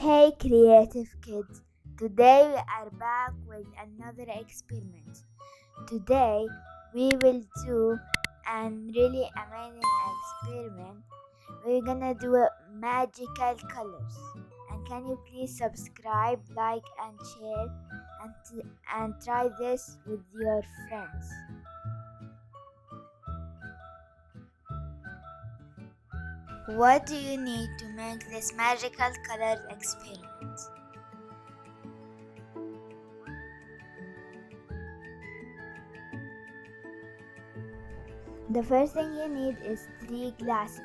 Hey creative kids, today we are back with another experiment. Today we will do an really amazing experiment. We're gonna do magical colors. And can you please subscribe, like and share and try this with your friends. What do you need to make this magical color experiment? The first thing you need is 3 glasses.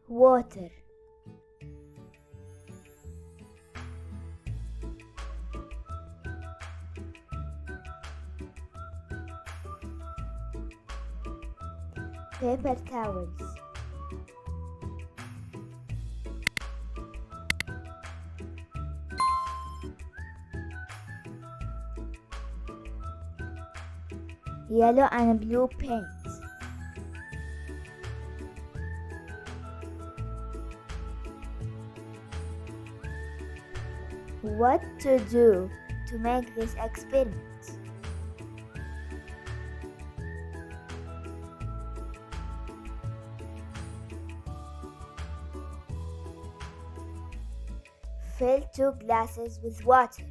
Water. Paper towels. Yellow and blue paint. What to do to make this experiment? Fill 2 glasses with water.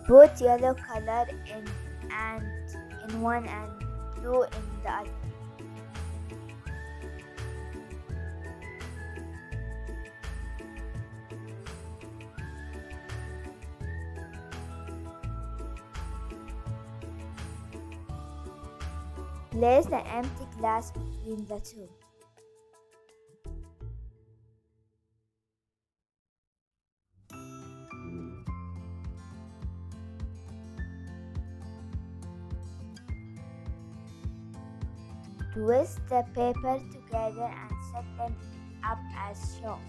Put yellow color in one and blue in the other. Place the empty glass between the two. Twist the paper together and set them up as shown.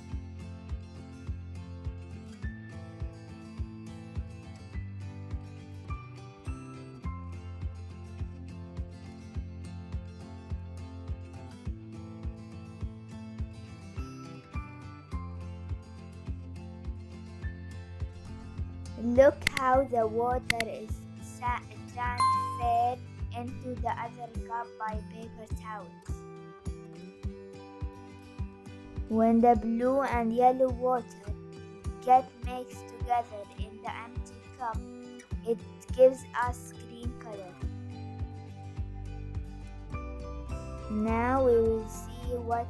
Look how the water is transferred into the other cup by paper towels. When the blue and yellow water get mixed together in the empty cup, it gives us green color. Now we will see what